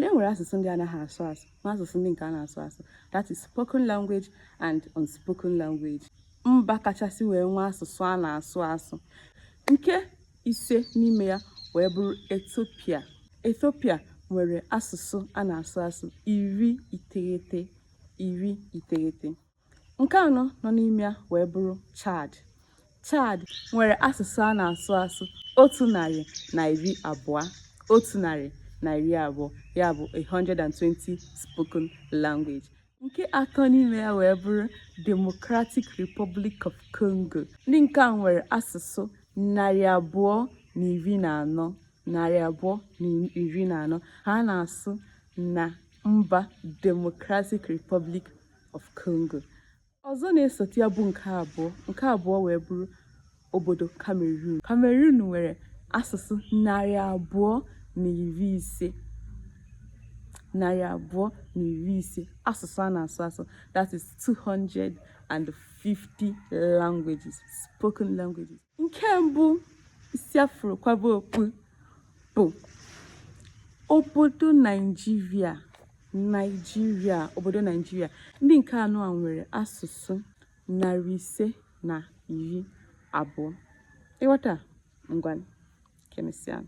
mana enwere asụsụ ndị anaghị asụ asụ na asụsụ ndị nke a na-asụ asụ, that is spoken language and unspoken language. Mba kachasị wee nwee asụsụ a na-asụ asụ nke ise n'ime ya wee bụrụ Ethiopia. Ethiopia nwere asụsụ a na-asụ asụ 19. Nke anọ nọ n'ime ya wee bụrụ Chad. Chad nwere asụsụ a na-asụ asụ 120, ya bụ 120 spoken language. Nke atọ n'ime ya wee bụrụ Democratic Republic of Congo. Ndị nke a nwere asụsụ 214 ha na-asụ na mba Democratic Republic of Congo. Ọzọ na-esote ya bụ nke abụọ wee bụrụ obodo Cameroon. Cameroon nwere asụsụ 215 asụsụ a na-asụ asụ, that is 250 languages, spoken languages. Nke mbụ isi afro kwaba okpu bụ obodo Nigeria. Obodo Nigeria ndị nke anọ a nwere asụsụ 512. Ịghọta ngwa kemisian.